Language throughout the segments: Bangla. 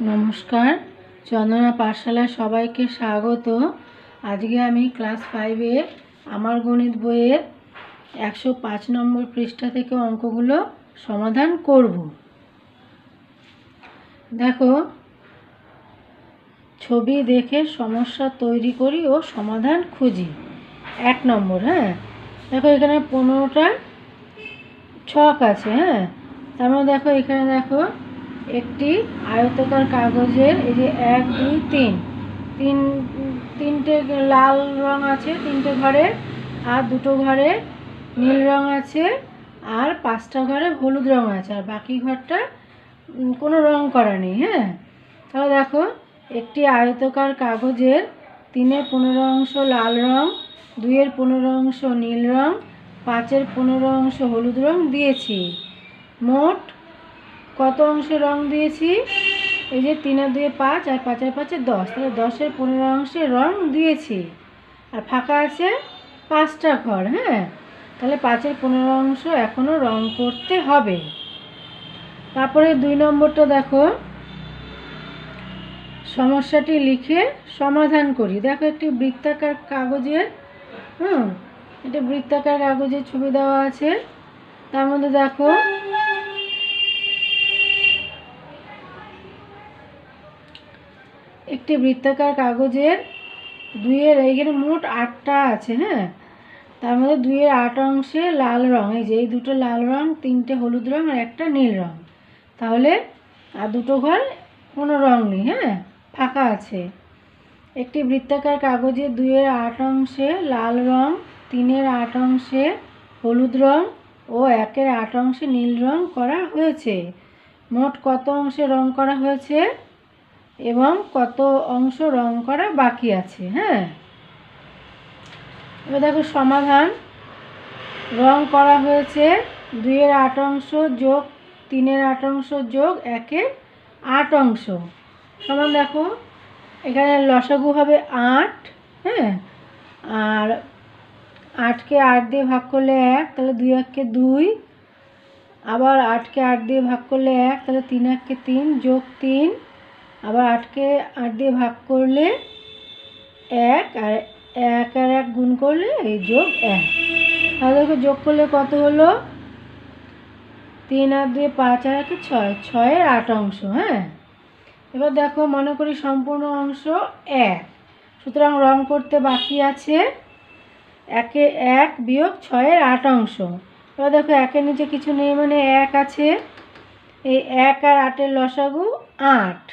নমস্কার, চন্দনা পাঠশালায় সবাইকে স্বাগত। আজকে আমি ক্লাস 5-এ আমার গণিত বইয়ের 105 নম্বর পৃষ্ঠা থেকে অঙ্কগুলো সমাধান করব। দেখো, ছবি দেখে সমস্যা তৈরি করি ও সমাধান খুঁজি। 1 নম্বর। দেখো এখানে 15টা ছক আছে। তার মধ্যে দেখো এখানে দেখো একটি আয়তাকার কাগজের এই যে 1 2 3 তিনটে লাল রং আছে, 3টে ঘরে, আর 2টো ঘরে নীল রং আছে, আর 5টা ঘরে হলুদ রং আছে, আর বাকি ঘরটা কোনো রং করা নেই। তাহলে দেখো একটি আয়তাকার কাগজের 3-এর 15 অংশ লাল রং, 2-এর 15 অংশ নীল রং, 5-এর 15 অংশ হলুদ রং দিয়েছি। মোট কত অংশে রং দিয়েছি? এই যে 3 আর 2 5, আর 5 আর 5 10, তাহলে 10-এর 15 অংশে রং দিয়েছি। আর ফাঁকা আছে 5টা ঘর। তাহলে 5-এর 15 অংশ এখনও রং করতে হবে। তারপরে 2 নম্বরটা দেখো, সমস্যাটি লিখে সমাধান করি। দেখো একটি বৃত্তাকার কাগজের এটা বৃত্তাকার কাগজের ছবি দেওয়া আছে। তার মধ্যে দেখো একটি বৃত্তাকার কাগজের 2-এর এইখানে মোট 8টা আছে। তার মধ্যে 2-এর 8 অংশে লাল রং, এই যে এই 2টো লাল রং, 3টে হলুদ রং আর একটা নীল রং। তাহলে আর 2টো ঘর কোনো রং নেই, ফাঁকা আছে। একটি বৃত্তাকার কাগজে 2-এর 8 অংশে লাল রং, 3-এর 8 অংশে হলুদ রং ও 1-এর 8 অংশে নীল রং করা হয়েছে। মোট কত অংশে রং করা হয়েছে এবং কত অংশ রং করা বাকি আছে। এবার দেখো সমাধান। রং করা হয়েছে 2-এর 8 অংশ যোগ 3-এর 8 অংশ যোগ 1-এর 8 অংশ সমান, দেখো এখানে লসাগু হবে 8। আর 8কে 8 দিয়ে ভাগ করলে 1, তাহলে 2 1-কে 2, আবার 8কে 8 দিয়ে ভাগ করলে 1, তাহলে 3 1-কে 3 যোগ 3, আবার 8কে 8 দিয়ে ভাগ করলে 1, আর 1 আর 1 গুণ করলে এই যোগ 1। তাহলে দেখো যোগ করলে কত হলো? 3 আর 2 5 আর 1 6, 6-এর 8 অংশ। এবার দেখো মনে করি সম্পূর্ণ অংশ 1, সুতরাং রং করতে বাকি আছে 1 বিয়োগ 6-এর 8 অংশ। এবার দেখো 1-এর নিচে কিছু নেই, মানে 1 আছে। এই 1 আর 8-এর লসাগু 8।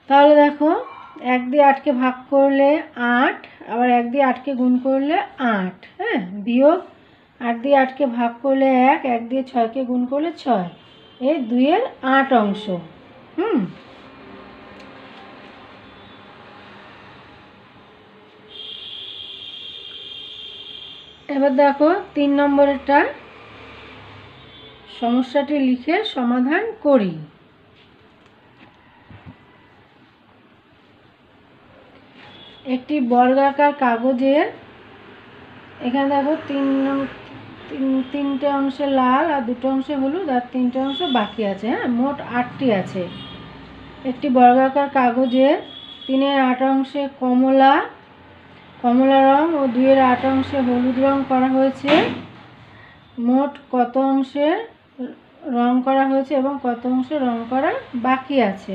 তাহলে দেখো 1 দিয়ে 8কে ভাগ করলে 8, আবার 1 দিয়ে 8কে গুণ করলে 8, বিয়োগ 8 দিয়ে 8কে ভাগ করলে 1, 1 দিয়ে 6কে গুণ করলে 6, এই 2-এর 8 অংশ। এবার দেখো 3 নম্বরেরটা, সমস্যাটি লিখে সমাধান করি। একটি বর্গাকার কাগজের এখানে দেখো 3টে অংশে লাল, আর 2টো অংশে হলুদ, আর 3টে অংশ বাকি আছে। মোট 8টি আছে। একটি বর্গাকার কাগজের 3-এর 8 অংশে কমলা রং ও 2-এর 8 অংশে হলুদ রং করা হয়েছে। মোট কত অংশে রং করা হয়েছে এবং কত অংশে রং করা বাকি আছে।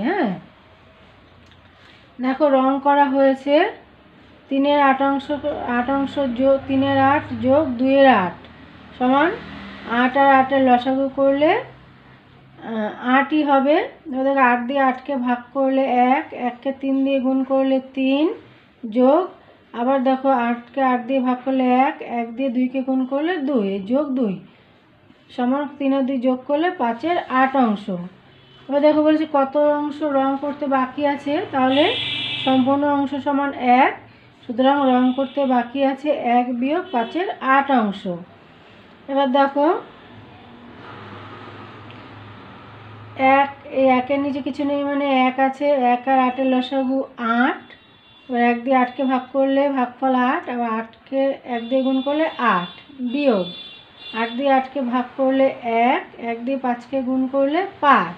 দেখো রং করা হয়েছে 3-এর 8 অংশ যোগ 3-এর 8 যোগ 2-এর 8 সমান 8 আর 8-এর লসাগু করলে 8ই হবে। দেখো 8 দিয়ে 8কে ভাগ করলে 1, 1কে 3 দিয়ে গুণ করলে 3, যোগ আবার দেখো 8কে 8 দিয়ে ভাগ করলে 1, 1 দিয়ে 2কে গুণ করলে 2, যোগ 2 সমান 3 আর 2 যোগ করলে 5-এর 8 অংশ। এবার দেখো বলছি কত অংশ রং করতে বাকি আছে, তাহলে সম্পূর্ণ অংশ সমান 1, সুতরাং রং করতে বাকি আছে 1 বিয়োগ 5-এর 8 অংশ। এবার দেখো 1, এই 1-এর নিচে কিছু নেই, মানে 1 আছে। 1 আর 8-এর লসাগু 8, এবার 1 দিয়ে 8কে ভাগ করলে ভাগফল 8, আবার 8কে 1 দিয়ে গুণ করলে 8, বিয়োগ 8 দিয়ে 8কে ভাগ করলে 1, 1 দিয়ে 5কে গুণ করলে 5।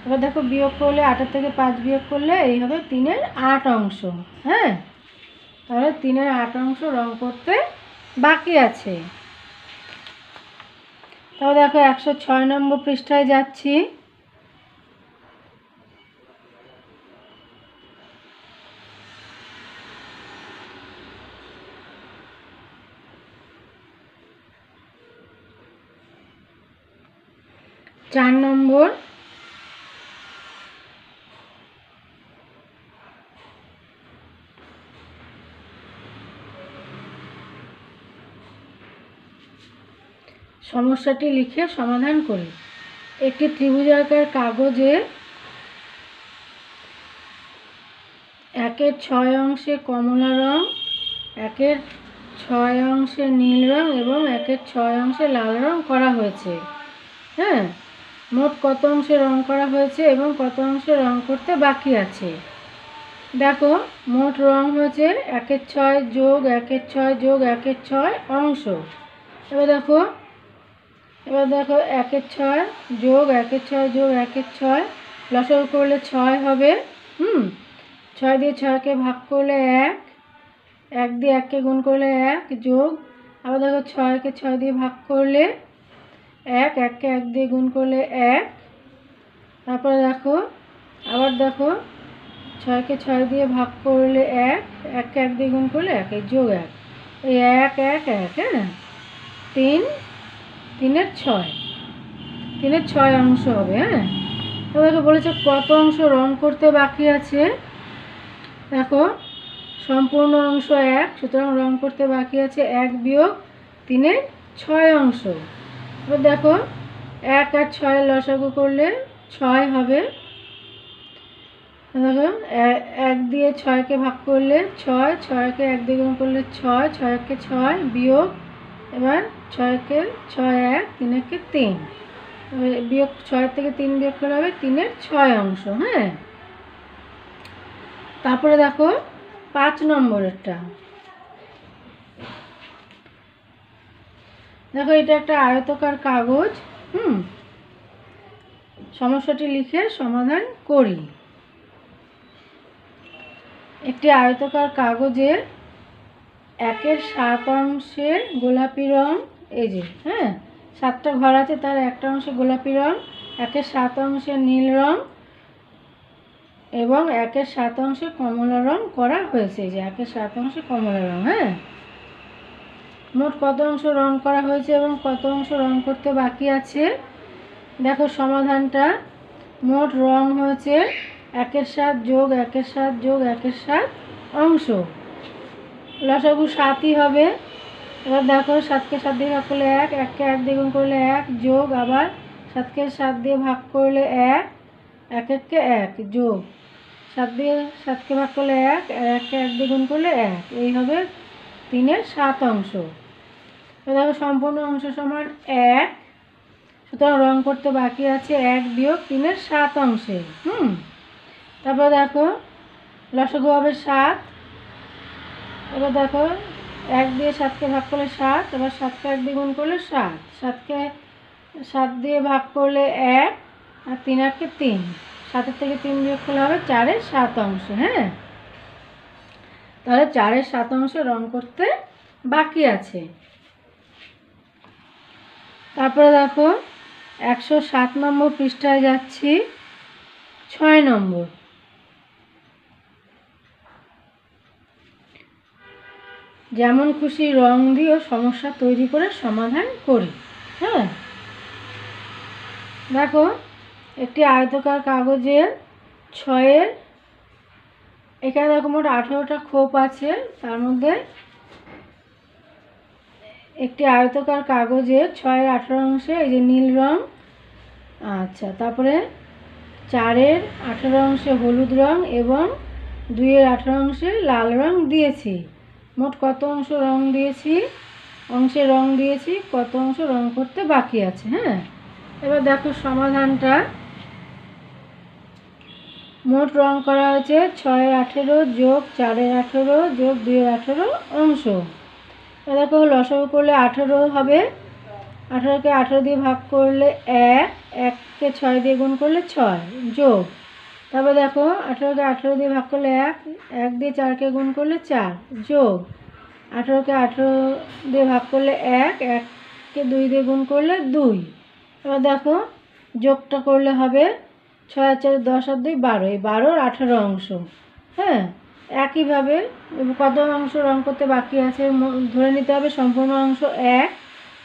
এবার দেখো বিয়োগ করলে 8 থেকে 5 বিয়োগ করলে এই হবে 3-এর 8 অংশ। হ্যাঁ, তাহলে 3-এর 8 অংশ রং করতে বাকি আছে। তাহলে দেখো 106 নম্বর পৃষ্ঠায় যাচ্ছি। চার নম্বর, সমস্যাটি লিখে সমাধান করি। একটি ত্রিভুজাকার কাগজে 1-এর 6 অংশে কমলা রং, 1-এর 6 অংশে নীল রং এবং 1-এর 6 অংশে লাল রং করা হয়েছে। হ্যাঁ, মোট কত অংশে রং করা হয়েছে এবং কত অংশে রং করতে বাকি আছে? দেখো মোট রং হয়েছে 1-এর 6 যোগ 1-এর 6 যোগ 1-এর 6 অংশ। এবার দেখো 1-এর 6 যোগ 1-এর 6 যোগ 1-এর 6 লসাগু করলে 6 হবে। 6 দিয়ে 6কে ভাগ করলে 1, 1 দিয়ে 1কে গুণ করলে 1 যোগ, আবার দেখো 6কে 6 দিয়ে ভাগ করলে 1, 1কে 1 দিয়ে গুণ করলে 1, তারপরে দেখো আবার দেখো 6কে 6 দিয়ে ভাগ করলে 1, 1কে 1 দিয়ে গুণ করলে 1, যোগ 1, এই 1 1 1, হ্যাঁ 3-এর 6, 3-এর 6 অংশ হবে। হ্যাঁ, তো দেখো বলেছে কত অংশ রং করতে বাকি আছে। দেখো সম্পূর্ণ অংশ 1, সুতরাং রং করতে বাকি আছে 1 বিয়োগ 3-এর 6 অংশ। এবার দেখো 1 আর 6 লসাগু করলে 6 হবে। দেখো 1 দিয়ে 6কে ভাগ করলে 6, 6কে 1 দিয়ে গুণ করলে 6, 6কে 6 বিয়োগ, এবার 6কে 6 1, 3কে 3, বিয়োগ 6 থেকে 3 বিয়োগ করা হবে 3-এর 6 অংশ। হ্যাঁ, তারপরে দেখো 5 নম্বরেরটা। দেখো এটা একটা আয়তাকার কাগজ। সমস্যাটি লিখে সমাধান করি। একটি আয়তাকার কাগজের 1-এর 7 অংশে গোলাপি রং, এই যে হ্যাঁ 7টা ঘর আছে, তার একটা অংশে গোলাপি রং, 1-এর 7 অংশে নীল রং এবং 1-এর 7 অংশে কমলা রং করা হয়েছে। এই যে 1-এর 7 অংশে কমলা রং। হ্যাঁ, মোট কত অংশ রং করা হয়েছে এবং কত অংশ রং করতে বাকি আছে? দেখো সমাধানটা, মোট রং হয়েছে 1-এর 7 যোগ 1-এর 7 যোগ 1-এর 7 অংশ। লসাগু 7ই হবে। এবার দেখো 7কে 7 দিয়ে ভাগ করলে 1, 1কে 1 দিয়ে গুণ করলে 1 যোগ, আবার 7কে 7 দিয়ে ভাগ করলে 1, 1 1কে 1 যোগ, 7 দিয়ে 7কে ভাগ করলে 1, 1কে 1 দিয়ে গুণ করলে 1, এই হবে 3-এর 7 অংশ। এবার দেখো সম্পূর্ণ অংশ সমান 1, সুতরাং রং করতে বাকি আছে 1 বিয়োগ 3-এর 7 অংশে। তারপর দেখো লসাগু হবে 7। এবার দেখো 1 দিয়ে 7কে ভাগ করলে 7, এবার 7কে 1 দিয়ে গুণ করলে 7, 7কে 7 দিয়ে ভাগ করলে 1 আর 3 8কে 3, 7-এর থেকে 3 বিয়োগ করলে হবে 4-এর 7 অংশ। হ্যাঁ, তাহলে 4-এর 7 অংশে রং করতে বাকি আছে। তারপরে দেখো 107 নম্বর পৃষ্ঠায় যাচ্ছি। 6 নম্বর, যেমন খুশি রং দিয়ে সমস্যা তৈরি করে সমাধান করি। হ্যাঁ, দেখো একটি আয়তাকার কাগজের 6-এর, এখানে দেখো মোট 18টা খোপ আছে, তার মধ্যে একটি আয়তাকার কাগজের 6-এর 18 অংশে এই যে নীল রং, আচ্ছা তারপরে 4-এর 18 অংশে হলুদ রং এবং 2-এর 18 অংশে লাল রং দিয়েছি। মোট কত অংশ রং দিয়েছি, কত অংশ রং করতে বাকি আছে। হ্যাঁ, এবার দেখো সমাধানটা, মোট রং করা হয়েছে 6-এর 18 যোগ 4-এর 18 যোগ 2-এর 18 অংশ। দেখো লসাগু করলে 18 হবে, 18কে 18 দিয়ে ভাগ করলে 1, 1কে 6 দিয়ে গুণ করলে 6, যোগ। তারপর দেখো 18কে 18 দিয়ে ভাগ করলে 1, 1 দিয়ে 4কে গুণ করলে 4, যোগ। 18কে 18 দিয়ে ভাগ করলে 1, 1কে 2 দিয়ে গুণ করলে 2। এবার দেখো যোগটা করলে হবে 6 আর 4 10 আর 2 12, এই 12-র 18 অংশ। হ্যাঁ, একইভাবে কত অংশ রং করতে বাকি আছে ধরে নিতে হবে সম্পূর্ণ অংশ 1,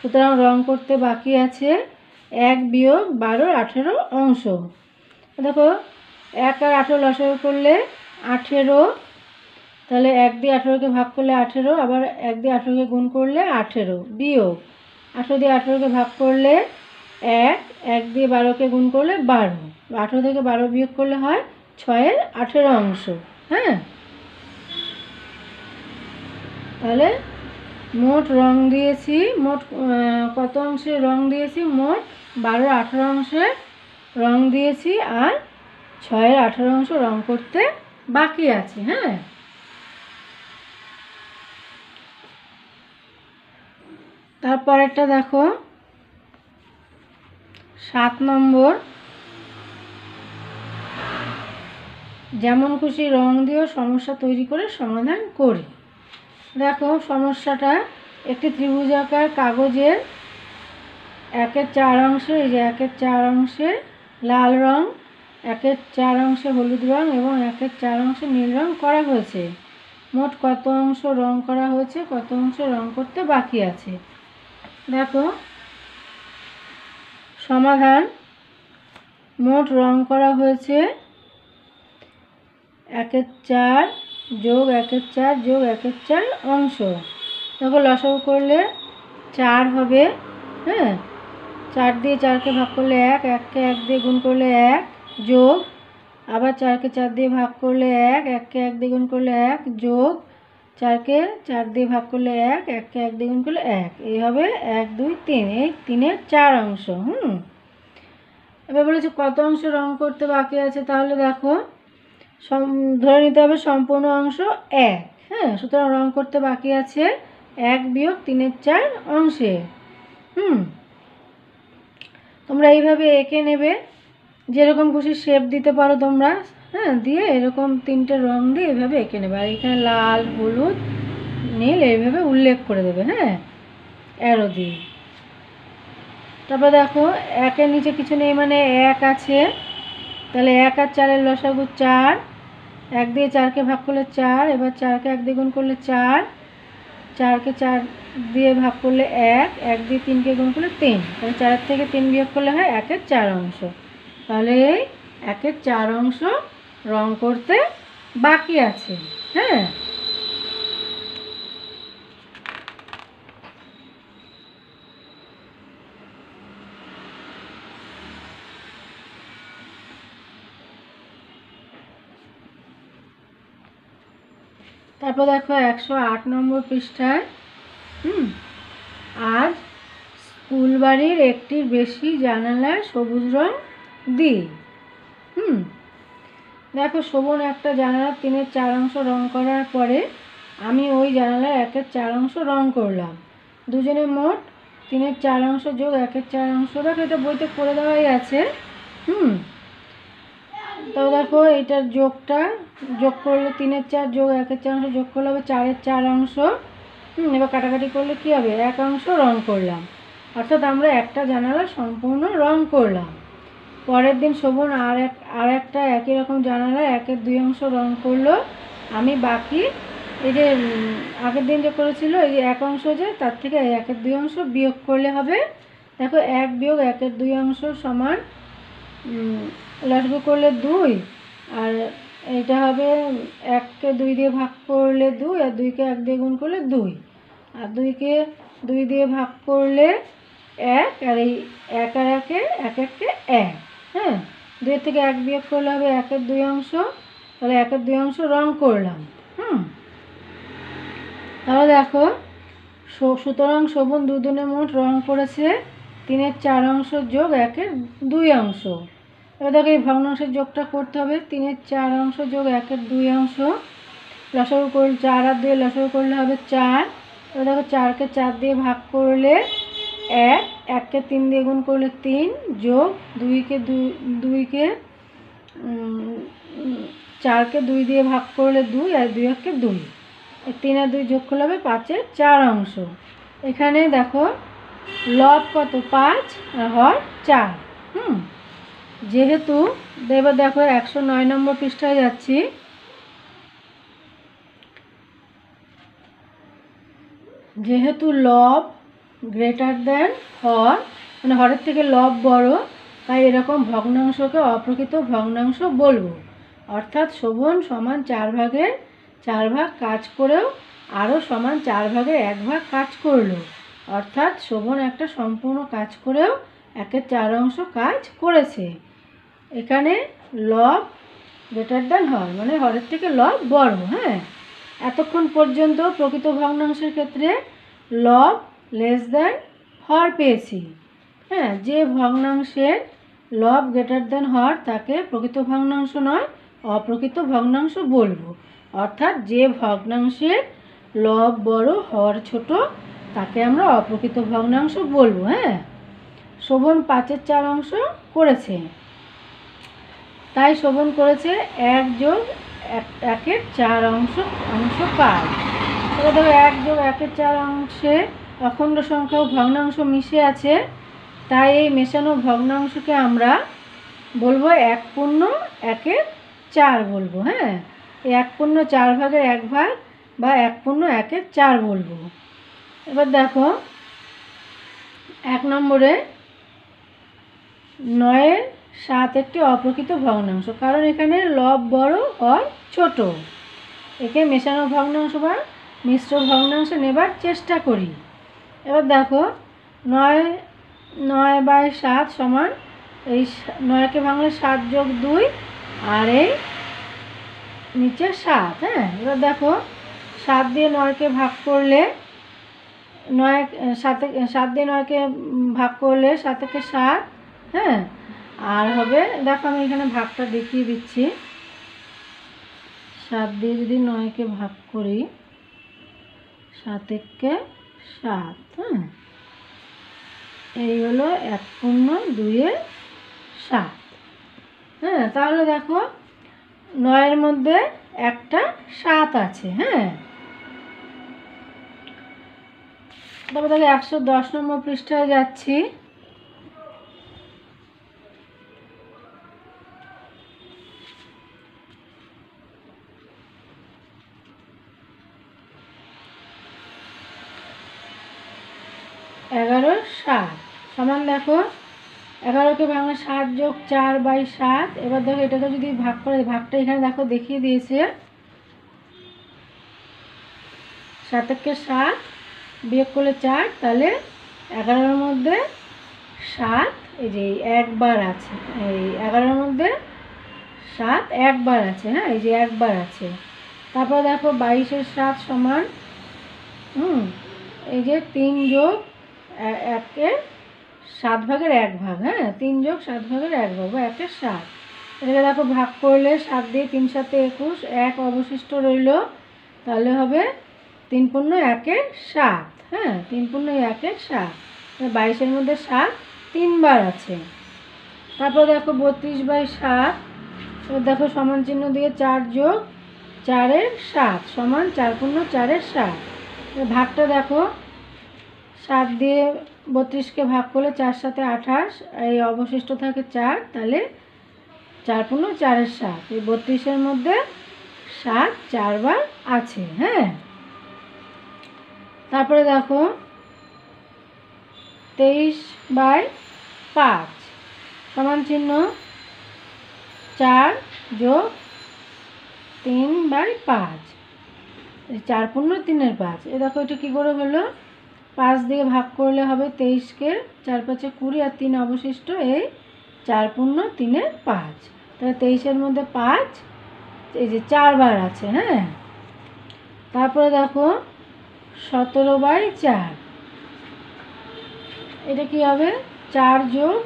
সুতরাং রং করতে বাকি আছে 1 বিয়োগ 12-র 18 অংশ। দেখো 1 আর 18 লসাগু করলে 18, তাহলে 1 দিয়ে 18কে ভাগ করলে 18, আবার 1 দিয়ে 18কে গুণ করলে 18, বিয়োগ 18 দিয়ে 18কে ভাগ করলে 1, 1 দিয়ে 12কে গুণ করলে 12, 18 থেকে 12 বিয়োগ করলে হয় 6-এর 18 অংশ। হ্যাঁ, তাহলে মোট রং দিয়েছি, মোট কত অংশে রং দিয়েছি? মোট 12-র 18 অংশে রং দিয়েছি, আর 6-এর 18 অংশ রং করতে বাকি আছে। হ্যাঁ, তারপরেরটা দেখো 7 নম্বর, যেমন খুশি রং দিয়েও সমস্যা তৈরি করে সমাধান করি। দেখো সমস্যাটা, একটি ত্রিভুজাকার কাগজের 1/4 অংশে, এই যে 1/4 অংশে লাল রং, 1/4 অংশে হলুদ রং এবং 1/4 অংশে নীল রং করা হয়েছে। মোট কত অংশ রং করা হয়েছে, কত অংশ রং করতে বাকি আছে? দেখো সমাধান, মোট রং করা হয়েছে 1/4 যোগ 1/4 যোগ 1/4 অংশ। দেখো লসাগু করলে 4 হবে। হ্যাঁ, 4 দিয়ে 4কে ভাগ করলে 1, 1কে 1 দিয়ে গুণ করলে 1, যোগ আবার 4কে 4 দিয়ে ভাগ করলে 1, 1কে 1 দিয়ে গুণ করলে 1, যোগ 4কে 4 দিয়ে ভাগ করলে 1, 1কে 1 দিয়ে গুণ করলে 1, এই হবে 1 2 3, এই 3-এর 4 অংশ। এবার বলেছে কত অংশ রং করতে বাকি আছে, তাহলে দেখো ধরে নিতে হবে সম্পূর্ণ অংশ 1। হ্যাঁ, সুতরাং রং করতে বাকি আছে 1 বিয়োগ 3-এর 4 অংশে। তোমরা এইভাবে এঁকে নেবে, যেরকম খুশি শেপ দিতে পারো তোমরা। হ্যাঁ, দিয়ে এরকম 3টে রং দিয়ে এইভাবে এঁকে নেবে, আর এখানে লাল হলুদ নীল এইভাবে উল্লেখ করে দেবে। হ্যাঁ, অ্যারো দিয়ে। তারপর দেখো 1-এর নিচে কিছু নেই, মানে 1 আছে, তাহলে 1 আর 4-এর লসাগু 4, 1 দিয়ে 4কে ভাগ করলে 4, এবার 4কে 1 দিয়ে গুণ করলে 4, 4কে 4 দিয়ে ভাগ করলে 1, 1 দিয়ে 3কে গুণ করলে 3, তাহলে 4 থেকে 3 বিয়োগ করলে হয় 1/4 অংশ। তাহলে এই 1/4 অংশ রং করতে বাকি আছে। হ্যাঁ, তারপর দেখো 108 নম্বর পৃষ্ঠায়, আজ স্কুল বাড়ির একটির বেশি জানালায় সবুজ রং দিই। দেখো শোভন একটা জানালার 3-এর 4 অংশ রং করার পরে আমি ওই জানালার 1/4 অংশ রং করলাম। দুজনে মোট 3-এর 4 অংশ যোগ 1/4 অংশ। দেখো এটা বইতে করে দেওয়াই আছে। তো দেখো এটার যোগটা যোগ করলে 3-এর 4 যোগ 1/4 অংশ যোগ করলে হবে 4-এর 4 অংশ। এবার কাটাকাটি করলে কি হবে, 1 অংশ রং করলাম, অর্থাৎ আমরা একটা জানালা সম্পূর্ণ রং করলাম। পরের দিন শোভন আর একটা একই রকম জানালার 1-এর 2 অংশ রং করলো। আমি বাকি এই যে আগের দিন যে করেছিল এই যে 1 অংশ, যে তার থেকে 1-এর 2 অংশ বিয়োগ করলে হবে। দেখো 1 বিয়োগ 1-এর 2 অংশ সমান লসাগু করলে 2, আর এটা হবে 1কে 2 দিয়ে ভাগ করলে 2, আর 2কে 1 দিয়ে গুণ করলে 2, আর 2কে 2 দিয়ে ভাগ করলে 1, আর এই 1 আর 1-এ 1-1-কে 1। হ্যাঁ, 2 থেকে 1 বিয়োগ করলে হবে 1-এর 2 অংশ, তাহলে 1-এর 2 অংশ রং করলাম। তাহলে দেখো সুতরাং শোভন দুদিনে মোট রং করেছে 3-এর 4 অংশ যোগ 1-এর 2 অংশ। এবার দেখো এই ভগ্নাংশের যোগটা করতে হবে। 3-এর 4 অংশ যোগ 1-এর 2 অংশ, লসাগু করলে 4 আর 2 লসাগু করলে হবে 4। এবার দেখো 4কে 4 দিয়ে ভাগ করলে এক, এককে 3 দিয়ে গুণ করলে 3, যোগ 2কে 2কে 4কে 2 দিয়ে ভাগ করলে 2, আর 2 এককে 2, 3 আর 2 যোগ করলে হবে 5-এর 4 অংশ। এখানে দেখো লব কত 5 আর হর 4। যেহেতু এবার দেখো 109 নম্বর পৃষ্ঠায় যাচ্ছি। যেহেতু লব গ্রেটার দেন হর, মানে হরের থেকে লব বড়, তাই এরকম ভগ্নাংশকে অপ্রকৃত ভগ্নাংশ বলবো। অর্থাৎ শোভন সমান 4 ভাগের 4 ভাগ কাজ করেও আরও সমান 4 ভাগের 1 ভাগ কাজ করলো। অর্থাৎ শোভন একটা সম্পূর্ণ কাজ করেও 1/4 অংশ কাজ করেছে। এখানে লব গ্রেটার দেন হর, মানে হরের থেকে লব বড়। হ্যাঁ, এতক্ষণ পর্যন্ত প্রকৃত ভগ্নাংশের ক্ষেত্রে লব লেস দেন হর পেয়েছি। হ্যাঁ, যে ভগ্নাংশের লব গ্রেটার দেন হর তাকে প্রকৃত ভগ্নাংশ নয়, অপ্রকৃত ভগ্নাংশ বলবো। অর্থাৎ যে ভগ্নাংশের লব বড় হর ছোট তাকে আমরা অপ্রকৃত ভগ্নাংশ বলবো। হ্যাঁ, শোভন 5/4 অংশ করেছে, তাই শোভন করেছে 1 যোগ 1/4 অংশ কাজ। এবার দেখো 1 যোগ 1/4 অংশে অখণ্ড সংখ্যা ও ভগ্নাংশ মিশে আছে, তাই এই মেশানো ভগ্নাংশকে আমরা বলবো 1/4 বলবো। হ্যাঁ, এই 1/4 ভাগের 1 ভাগ বা 1/4 বলবো। এবার দেখো 1 নম্বরে 9/7 একটি অপ্রকৃত ভগ্নাংশ, কারণ এখানে লব বড় হর ছোট। একে মেশানো ভগ্নাংশ বা মিশ্র ভগ্নাংশ নেবার চেষ্টা করি। এবার দেখো 9/7 সমান, এই 9কে ভাঙলে 7 যোগ 2 আর এই নিচে 7। হ্যাঁ, এবার দেখো 7 দিয়ে 9কে ভাগ করলে 7 দিয়ে 9কে ভাগ করলে 7 × 7। হ্যাঁ, আর হবে, দেখো আমি এখানে ভাগটা দেখিয়ে দিচ্ছি। 7 দিয়ে যদি 9কে ভাগ করি, 7 × 7। হ্যাঁ, এই হলো 1/2/7। হ্যাঁ, তাহলে দেখো 9-এর মধ্যে একটা 7 আছে। হ্যাঁ, তারপর তাহলে 110 নম্বর পৃষ্ঠায় যাচ্ছি। এগারো 7 সমান, দেখো 11কে ভাঙলে 7 যোগ 4/7। এবার দেখো এটাকে যদি ভাগ করে, ভাগটা এখানে দেখো দেখিয়ে দিয়েছে। 7 7 বিয়োগ করলে 4, তাহলে 11-এর মধ্যে 7, এই যে একবার আছে, এই 11-এর মধ্যে 7 একবার আছে। হ্যাঁ, এই যে একবার আছে। তারপর দেখো 22/7 সমান, এই যে 3 যোগ 1/7 ভাগের 1 ভাগ। হ্যাঁ, 3 যোগ 7 ভাগের 1 ভাগ বা 1/7। এটাকে দেখো ভাগ করলে 7 দিয়ে 3 × 7 = 21, 1 অবশিষ্ট রইল, তাহলে হবে 3 × 1/7। হ্যাঁ, 3 × 1/7, 22-এর মধ্যে 7 3বার আছে। তারপর দেখো 32/7, এবার দেখো সমান চিহ্ন দিয়ে 4 যোগ 4/7 সমান 4 × 4/7। ভাগটা দেখো 7 দিয়ে 32কে ভাগ করলে 4 × 7 = 28, এই অবশিষ্ট থাকে 4, তাহলে 4 × 4/7। এই 32-এর মধ্যে 7 4বার আছে। হ্যাঁ, তারপরে দেখো 23/5 সমান চিহ্ন 4 যোগ 3/5, 4 × 3/5। এ দেখো এটা কী করে হলো, 5 দিয়ে ভাগ করলে হবে 23কে, 4 × 5 = 20 আর 3 অবশিষ্ট, এই 4 × 3/5। তাহলে 23-এর মধ্যে 5, এই যে 4বার আছে। হ্যাঁ, তারপরে দেখো 17/4, এটা কি হবে, 4 যোগ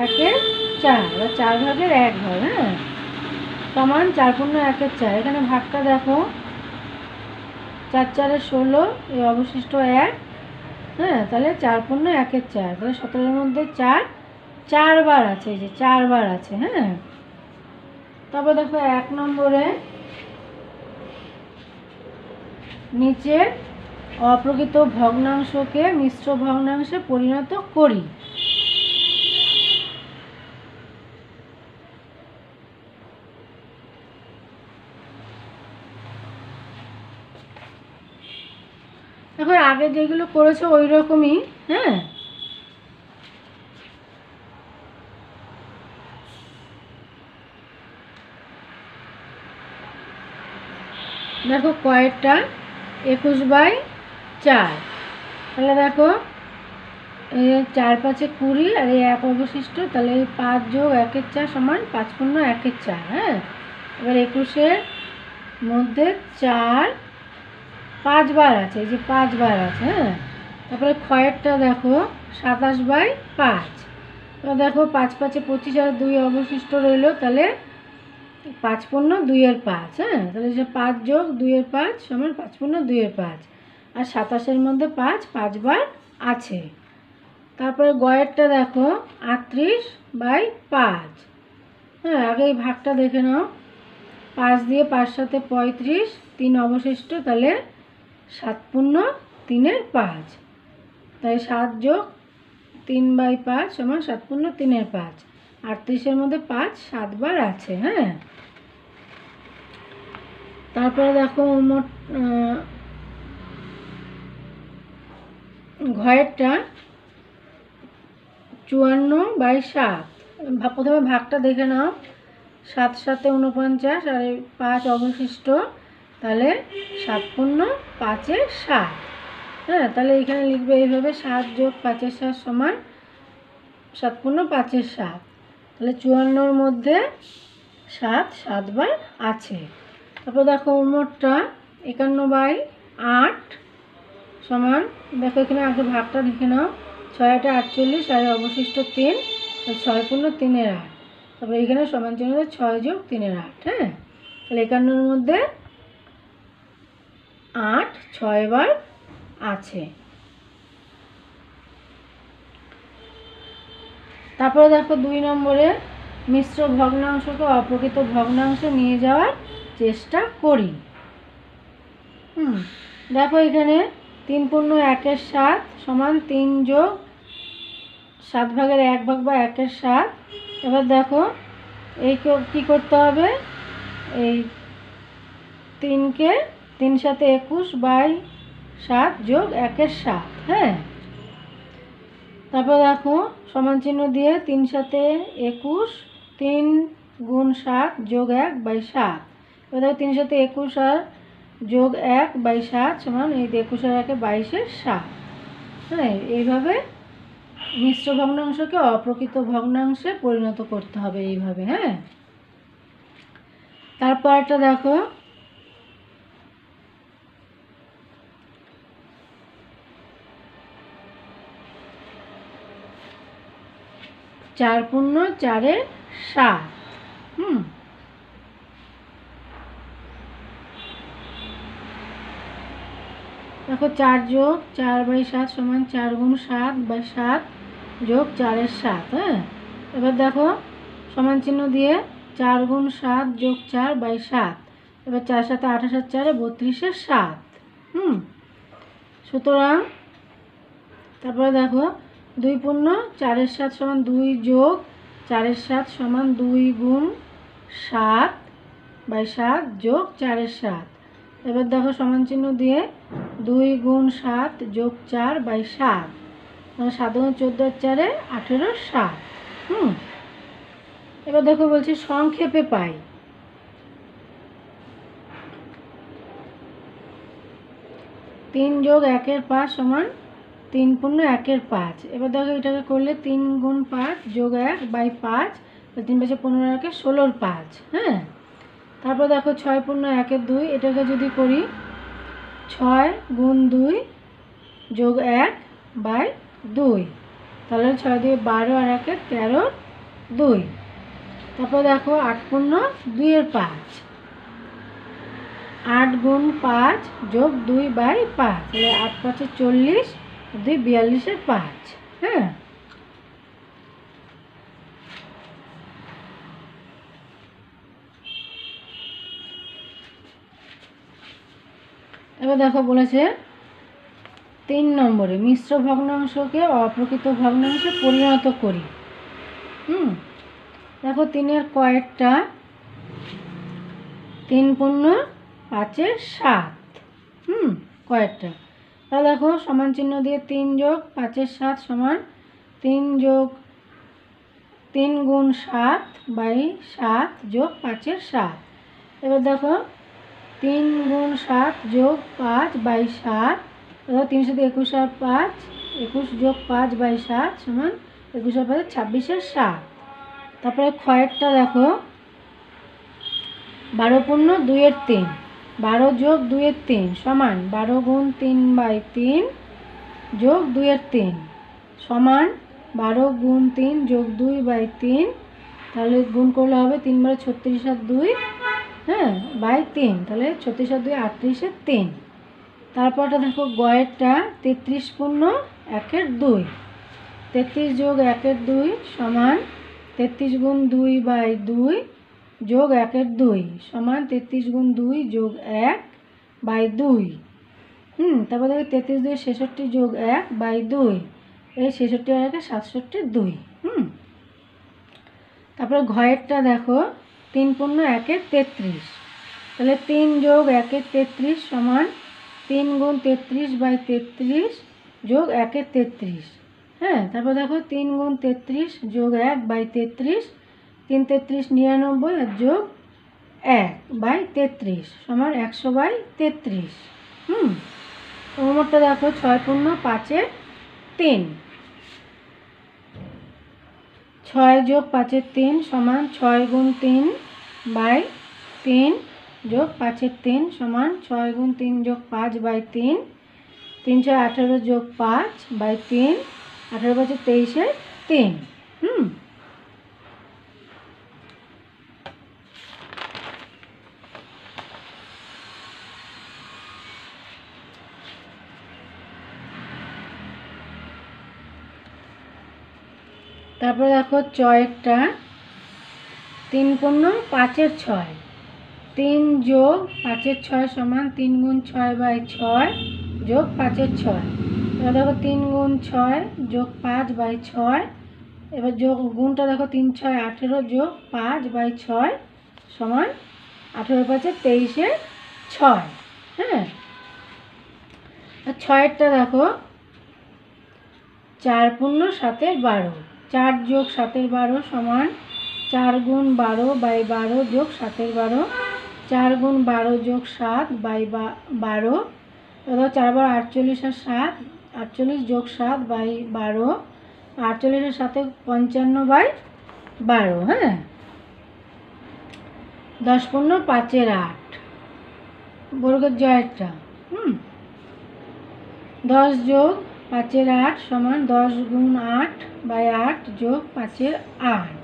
1/4 বা 4 ভাগের 1 ভাগ। হ্যাঁ, সমান 4 × 1/4। এখানে ভাগটা দেখো 4 × 4 = 16, এই অবশিষ্ট 1, হ্যাঁ, তাহলে 4 পূর্ণ 1-এর 4, তাহলে 17-এর মধ্যে 4 4বার আছে, এই যে 4বার আছে। হ্যাঁ, তারপর দেখো 1 নম্বরে নিচের অপ্রকৃত ভগ্নাংশকে মিশ্র ভগ্নাংশে পরিণত করি। দেখো আগে যেগুলো করেছো ওই রকমই। হ্যাঁ, দেখো কয়েকটা 21/4, তাহলে দেখো এই 4 5 20 আর এই 1 অবশিষ্ট, তাহলে এই 5 যোগ 1-এর 4 সমান 5 পূর্ণ 1-এর 4। হ্যাঁ, এবার 21-এর মধ্যে 4 5 বার আছে, এই যে 5 বার আছে। হ্যাঁ, তারপরে ক্ষয়েরটা দেখো 27/5, এবার দেখো 5 5 25 আর 2 অবশিষ্ট রইল, তাহলে 5 পূর্ণ 2-এর 5। হ্যাঁ, তাহলে যে 5 যোগ 2-এর 5 সমান 5 পূর্ণ 2-এর 5, আর 27-এর মধ্যে 5 5 বার আছে। তারপরে গয়েরটা দেখো 38/5। হ্যাঁ, আগে এই ভাগটা দেখে নাও, 5 দিয়ে 5 সাথে 35, 3 অবশিষ্ট, তাহলে 7 পূর্ণ 3-এর 5, তাই 7 যোগ 3/5 সমান 7 পূর্ণ 3-এর 5, 38-এর মধ্যে 5 7 বার আছে। হ্যাঁ, তারপরে দেখো মোট ঘয়েরটা 54/7, প্রথমে ভাগটা দেখে নাও, 7 7 49 আর 5 অবশিষ্ট, তাহলে 7 পূর্ণ 5-এর 7। হ্যাঁ, তাহলে এখানে লিখবে এইভাবে, 7 যোগ 5-এর 7 সমান 7 পূর্ণ 5-এর 7, তাহলে 54-এর মধ্যে 7 7 বার আছে। তারপর দেখো মোটটা 51/8 সমান, দেখো এখানে আগে ভাগটা দেখে নাও, 6 8 48 আর অবশিষ্ট 3, 6 পূর্ণ 3-এর 8, তারপরে এখানে সমান চিহ্ন 6 যোগ 3-এর 8। হ্যাঁ, তাহলে 51-এর মধ্যে 8 6 বার আছে। তারপরে দেখো 2 নম্বরে মিশ্র ভগ্নাংশকে অপ্রকৃত ভগ্নাংশে নিয়ে যাওয়ার চেষ্টা করি। দেখো এখানে 3 পূর্ণ 1-এর 7 সমান 3 যোগ 7 ভাগের 1 ভাগ বা 1-এর 7। এবার দেখো এই কী করতে হবে, এই 3কে 3 7 21/7 যোগ 1-এর 7। হ্যাঁ, তারপর দেখো সমান চিহ্ন দিয়ে 3 7 21, 3 গুণ 7 যোগ 1/7, এবার দেখো 3 7 21 আর যোগ 1/7 সমান এই 21 আর 1 22-এর 7। হ্যাঁ, এইভাবে মিশ্র ভগ্নাংশকে অপ্রকৃত ভগ্নাংশে পরিণত করতে হবে এইভাবে। হ্যাঁ, তারপর একটা দেখো 4 পূর্ণ 4-এর 7। দেখো 4 যোগ 4/7 সমান 4 গুণ 7/7 যোগ 4-এর 7। হ্যাঁ, এবার দেখো সমান চিহ্ন দিয়ে 4 গুণ 7 যোগ 4/7, এবার 4 7 28 আর 4 32-এর 7। সুতরাং তারপরে দেখো 2 পূর্ণ 4-এর 7 সমান 2 যোগ 4-এর 7 সমান 2 গুণ 7/7 যোগ 4-এর 7। এবার দেখো সমান চিহ্ন দিয়ে 2 গুণ 7 যোগ 4/7, মানে 7 গুণ 14 আর 4 18-এর 7। এবার দেখো বলছি সংক্ষেপে পাই। 3 যোগ 1-এর 5 সমান 3 পূর্ণ 1-এর 5। এবার দেখো এটাকে করলে 3 গুণ 5 যোগ 1/5, 3 5 15 1 16-এর 5। হ্যাঁ, তারপর দেখো 6 পূর্ণ 1-এর 2, এটাকে যদি করি 6 গুণ 2 যোগ 1/2, তাহলে 6 দিয়ে 12 আর 1 13-এর 2। তারপর দেখো 8 পূর্ণ 2-এর 5, 8 গুণ 5 যোগ 2/5, তাহলে 8 5 40, 2 42-এর 5। হ্যাঁ, এবার দেখো বলেছে 3 নম্বরে মিশ্র ভগ্নাংশকে অপ্রকৃত ভগ্নাংশে পরিণত করি। দেখো 3-এর কয়েকটা, 3 পূর্ণ 5-এর 7। কয়েকটা, তাহলে দেখো সমান চিহ্ন দিয়ে 3 যোগ 5-এর 7 সমান 3 যোগ 3 গুণ 7 বাই 7 যোগ 5-এর 7। এবার দেখো 3 গুণ 7 যোগ 5 বাই 7, দেখো 3 সাথে 21 আর 5, 21 যোগ 5 বাই 7 সমান 21 আর 5 26-এর 7। তারপরে ক্ষয়েরটা দেখো 12 পূর্ণ 2-এর 3, 12 যোগ 2-এর 3 সমান 12 গুণ 3 বাই 3 যোগ 2-এর 3 সমান 12 গুণ 3 যোগ 2 বাই 3, তাহলে গুণ করলে হবে 3 বারে 36 আর 2, হ্যাঁ, বাই 3, তাহলে 36 আর 2 38-এর 3। তারপরটা দেখো গয়েরটা 33 পূর্ণ 1-এর 2, 33 যোগ 1-এর 2 সমান 33 গুণ 2 বাই 2 যোগ 1-এর 2 সমান 33 গুণ 2 যোগ 1 বাই 2। তারপর দেখো 33 2 66 যোগ 1 বাই 2, এই 66 আর 1 67 2। তারপরে ঘয়েরটা দেখো 3 পূর্ণ 1-এর 33, তাহলে 3 যোগ 1-এর 33 সমান 3 গুণ 33 বাই 33 যোগ 1-এর 33। হ্যাঁ, তারপর দেখো 3 গুণ 33 যোগ 1 বাই 33, 3 33 99 আর যোগ 1 বাই 33 সমান 100 বাই 33। নম্বরটা দেখো 6 পূর্ণ 5-এর 3, 6 যোগ 5-এর 3 সমান 6 গুণ 3 বাই 3 যোগ 5-এর 3 সমান 6 গুণ 3 যোগ 5 বাই 3, 3 6 18 যোগ 5 বাই 3, 18 5 23-এর 3। তারপরে দেখো চয়েরটা 3 পূর্ণ 5-এর 6, 3 যোগ 5-এর 6 সমান 3 গুণ 6 বাই 6 যোগ 5-এর 6। এবার দেখো 3 গুণ 6 যোগ 5 বাই 6, এবার যোগ গুণটা দেখো 3 6 18 যোগ 5 বাই 6 সমান 18 5 23-এর 6। হ্যাঁ, আর ছয়েরটা দেখো 4 পূর্ণ 7-এর 12, 4 যোগ 7-এর 12 সমান 4 গুণ 12 বাই 12 যোগ 7-এর 12, 4 গুণ 12 যোগ 7 বাই 12, এবার 4 বার 48 আর 7, 48 যোগ 7 বাই 12, 48-এর সাথে 55 বাই 12। হ্যাঁ, 10 পূর্ণ 5-এর 8 বর্গের জয়েরটা 10 যোগ 5-এর 8 সমান 10 গুণ 8 বাই 8 যোগ 5-এর 8।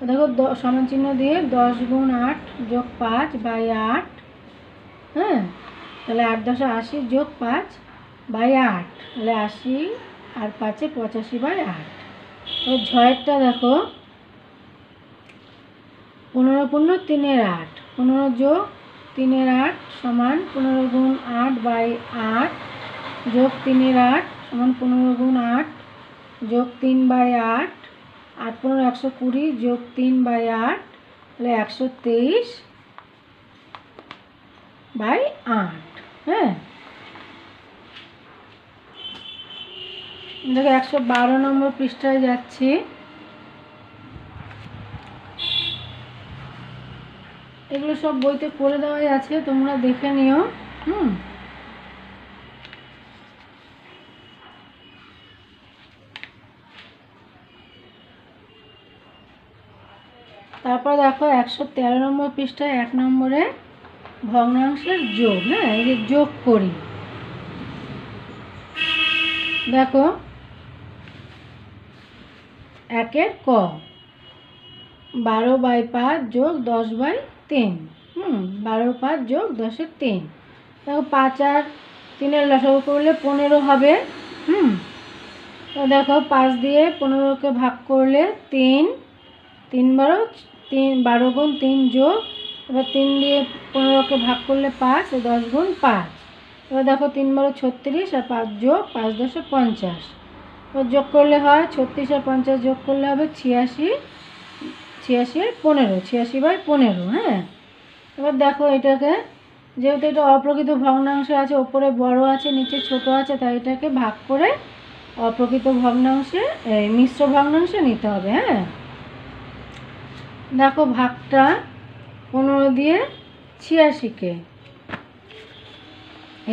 দেখো সমান চিহ্ন দিয়ে 10 গুণ 8 যোগ 5 বাই 8, হ্যাঁ, তাহলে 8 10 80 যোগ 5 বাই 8, তাহলে 80 আর 5 85 বাই 8। এবার ঝয়েরটা দেখো 15 পূর্ণ 3-এর 8, 15 যোগ 3-এর 8 সমান 15 গুণ 8 বাই 8 যোগ 3-এর 8 সমান 15 গুণ 8 যোগ 3 বাই 8, 8 15 120 যোগ 3 বাই 8, তাহলে 123 বাই 8। হ্যাঁ, দেখো 112 নম্বর পৃষ্ঠায় যাচ্ছি। এগুলো সব বইতে করে দেওয়াই আছে, তোমরা দেখে নিও। তারপর দেখো 113 নম্বর পৃষ্ঠায় 1 নম্বরে ভগ্নাংশের যোগ। হ্যাঁ, এই যে যোগ করি, দেখো 1-এর ক 12 বাই 5 যোগ 10 বাই 3, 12 5 যোগ 10-এর 3। দেখো 5 আর 3-এর লসাগু করলে 15 হবে। তো দেখো 5 দিয়ে 15কে ভাগ করলে 3, 3 12, 12 গুণ 3 যোগ, এবার 3 দিয়ে 15কে ভাগ করলে 5, 10 গুণ 5। এবার দেখো 3 12 36 আর 5 যোগ 5 10 50। এবার যোগ করলে হয় 36 আর 50 যোগ করলে হবে 86, 86 আর 15, 86/15। হ্যাঁ, এবার দেখো এটাকে, যেহেতু এটা অপ্রকৃত ভগ্নাংশ আছে, ওপরে বড় আছে নিচে ছোট আছে, তাই এটাকে ভাগ করে অপ্রকৃত ভগ্নাংশে মিশ্র ভগ্নাংশে নিতে হবে। হ্যাঁ, দেখো ভাগটা 15 দিয়ে 86কে,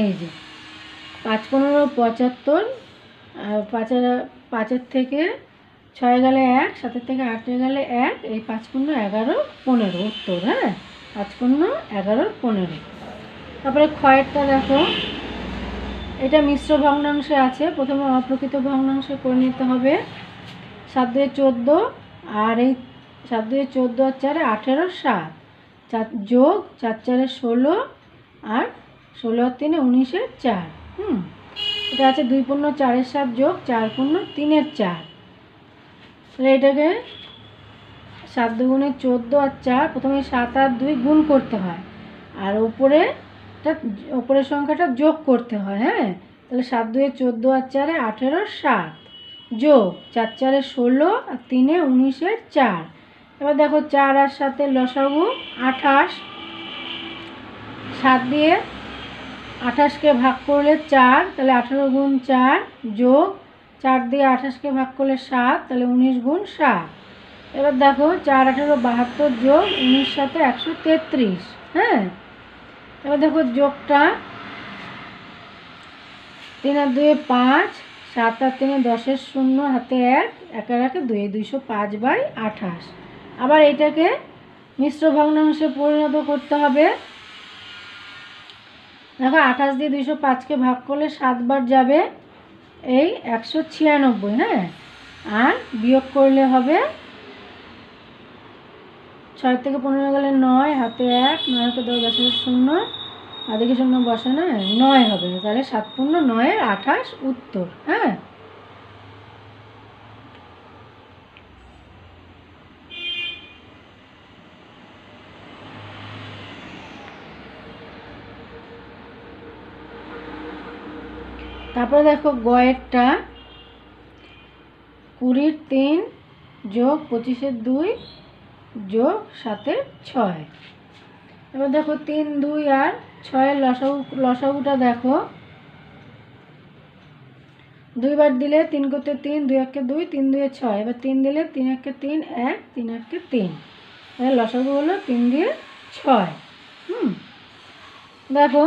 এই যে 5 15 75, আর 5-এর থেকে 6 গেলে 1, 7-এর থেকে 8 গেলে 1, এই 5 15 11 15 উত্তর। হ্যাঁ, 5 15 11 15। তারপরে ক্ষয়েরটা দেখো, এটা মিশ্র ভগ্নাংশে আছে, প্রথমে অপ্রকৃত ভগ্নাংশে করে নিতে হবে। 7 2 14, আর এই 7 2 14 আর 4 18 7, 4 যোগ 4 4 16, আর 16 আর 3 19 4। এটা আছে 2 পূর্ণ 4 7 যোগ 4 পূর্ণ 3 4। তাহলে এটাকে 7 2 গুণে 14 আর 4, প্রথমে 7 আর 2 গুণ করতে হয়, আর ওপরের সংখ্যাটা যোগ করতে হয়। হ্যাঁ, তাহলে 7 2 14 আর 4 18 7 যোগ 4 4 16 আর 3 19 4। এবার দেখো 4 আর 7 লসাগু 28, 7 দিয়ে 28কে ভাগ করলে 4, তাহলে 18 গুণ 4 যোগ 4 দিয়ে 28কে ভাগ করলে 7, তাহলে 19 গুণ 7। এবার দেখো 4 18 72 যোগ 19 7 133। হ্যাঁ, এবার দেখো যোগটা 3 আর 2 5, 7 আর 3 10 0, হাতে 1, 1 আর 1 2, 205/28। আবার এটাকে মিশ্র ভগ্নাংশে পরিণত করতে হবে। দেখো 28 দিয়ে 205কে ভাগ করলে 7 বার যাবে, এই 196। হ্যাঁ, আর বিয়োগ করলে হবে 6 থেকে 15 গেলে 9, হাতে 1, 9 কে 10 10 0, আর দিকে 0 বসে না, 9 হবে। তাহলে 7 পূর্ণ 9 28 উত্তর। হ্যাঁ, তারপরে দেখো গয়েরটা 20 3 যোগ 25 2 যোগ 7 6। এবার দেখো 3 2 আর 6 লসাগুটা দেখো, 2 বার দিলে 3 করতে 3, 2 1 2, 3 2 6। এবার 3 দিলে 3 1 3 1, 3 1 3, তাহলে লসাগু হলো 3 দিয়ে 6। দেখো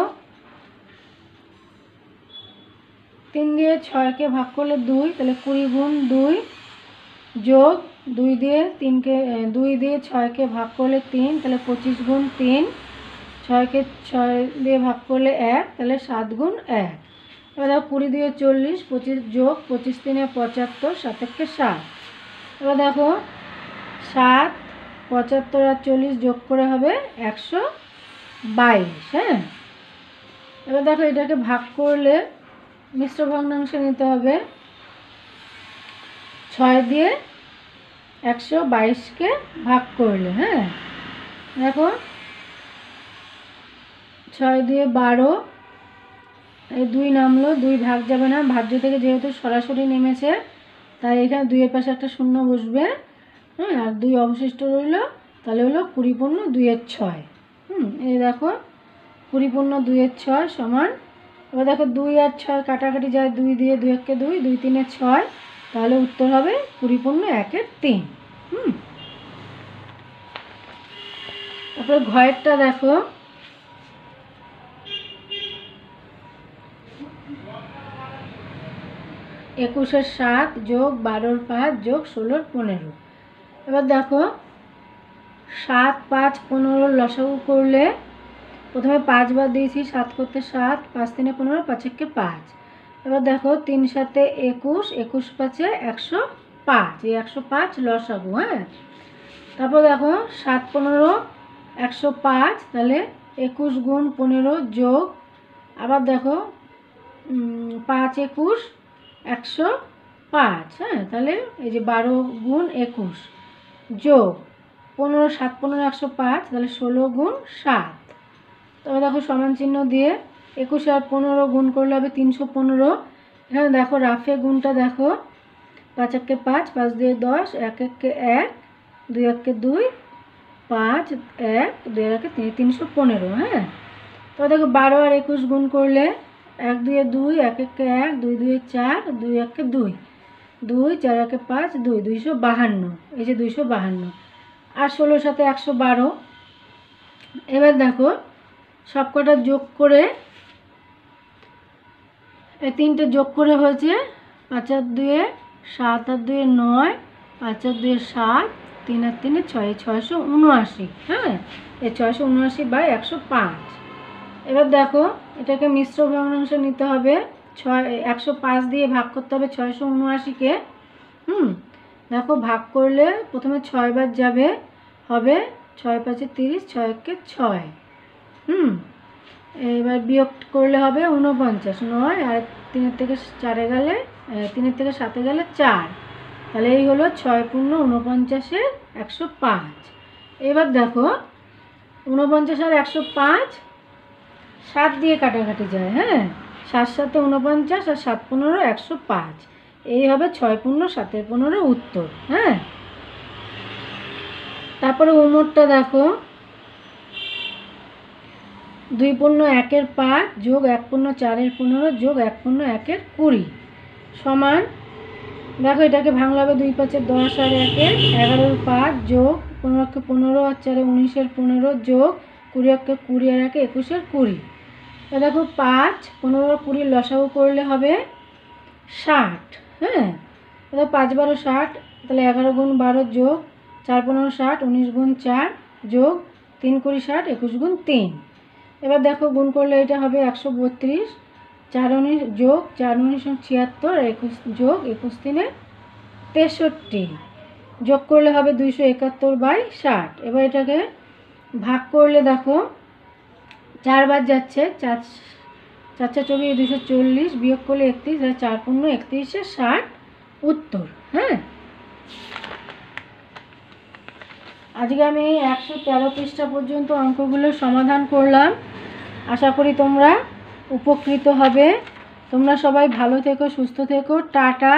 3 দিয়ে 6কে ভাগ করলে 2, তাহলে 20 গুণ 2 যোগ 2 দিয়ে 6কে ভাগ করলে 3, তাহলে 25 গুণ 3, 6কে 6 দিয়ে ভাগ করলে 1, তাহলে 7 গুণ 1। এবার দেখো 20 দিয়ে 40, 25 যোগ 25 3 75, 7 1 7। এবার দেখো 7 75 আর 40 যোগ করে হবে 122। হ্যাঁ, এবার দেখো এটাকে ভাগ করলে মিশ্র ভগ্নাংশে নিতে হবে। 6 দিয়ে 122কে ভাগ করলে, হ্যাঁ দেখো 6 দিয়ে 12, এই 2 নামলো, 2 ভাগ যাবে না, ভাজ্য থেকে যেহেতু সরাসরি নেমেছে তাই এখানে 2-এর পাশে একটা শূন্য বসবে। হ্যাঁ, আর 2 অবশিষ্ট রইল, তাহলে হলো 20 পূর্ণ 2 6। এই দেখো 20 পূর্ণ 2 6 সমান। এবার দেখো 2 আর 6 কাটাকাটি যায়, 2 দিয়ে 2 1 2, 2 3 6, তাহলে উত্তর হবে 20 পূর্ণ 1 3। তারপরে ঘয়েরটা দেখো, 21 7 যোগ 12 5 যোগ 16 15। এবার দেখো 7 5 15 লসাগু করলে প্রথমে 5 বার দিয়েছি, 7 করতে 7, 5 3 15, 5 1 5। এবার দেখো 3 7 21, 21 5 105, এই 105 লসাগু। হ্যাঁ, তারপর দেখো 7 15 105, তাহলে 21 গুণ 15 যোগ, আবার দেখো 5 21 105, 5, হ্যাঁ, তাহলে এই যে 12 গুণ 21 যোগ 15, 7 15 105, তাহলে 16 গুণ 7। তবে দেখো সমান চিহ্ন দিয়ে 21 আর 15 গুণ করলে হবে 315। এখানে দেখো রাফে গুণটা দেখো, 5 একে 5, 5 2 10, 1 একে 1, 2 একে 2, 5 1, 2 একে 315, হ্যাঁ। তবে দেখো 12 আর 21 গুণ করলে 1 2 2, 1 একে 1, 2 2 4, 2 একে 2, 2 4 একে 5, 2 252, এই যে 252 আর 16 সাথে 112। এবার দেখো সবকটা যোগ করে এই তিনটে যোগ করে হয়েছে 5 আর 2 7 আর 2 9, 5 আর 2 7, 3 আর 3 6, 679, হ্যাঁ, এই 679/105। এবার দেখো এটাকে মিশ্র ভগ্নাংশ নিতে হবে, 105 দিয়ে ভাগ করতে হবে 679-কে। দেখো ভাগ করলে প্রথমে 6 বার যাবে, হবে 6 5 30, 6 1 6। এবার বিয়োগ করলে হবে 49, 9 আর 3 থেকে 4 গেলে 3 থেকে 7 গেলে 4, তাহলে এই হলো 6 পূর্ণ 49/105। এবার দেখো 49 আর 105 7 দিয়ে কাটাকাটি যায়, হ্যাঁ, 7 7 49 আর 7 15 105, এই হবে 6 পূর্ণ 7 15 উত্তর, হ্যাঁ। তারপরে উমরটা দেখো 2 পূর্ণ 1 5 যোগ 1 পূর্ণ 4 15 যোগ 1 পূর্ণ 1 20 সমান, দেখো এটাকে ভাঙলে হবে 2 5 10 আর 1 11 5 যোগ 15 15 আর 4 19 15 যোগ 20 20 আর 1 21 20। দেখো 5 15 20 লসাগু করলে হবে 60, হ্যাঁ। তাহলে 5 12 60, তাহলে 11 গুণ 12 যোগ 4 15 60, 19 গুণ 4 যোগ 3 20 60, 21 গুণ 3। এবার দেখো গুণ করলে এটা হবে 132, 4 19 যোগ 4 19 76, 21 যোগ 21 3 63, যোগ করলে হবে 271/60। এবার এটাকে ভাগ করলে দেখো 4 বার যাচ্ছে, 4 4 24 240, বিয়োগ করলে 31, 4 পূর্ণ 31 60 উত্তর, হ্যাঁ। আজকে আমি 113 পৃষ্ঠা পর্যন্ত অঙ্কগুলো সমাধান করলাম। আশা করি তোমরা উপকৃত হবে। তোমরা সবাই ভালো থেকো, সুস্থ থেকো, টাটা।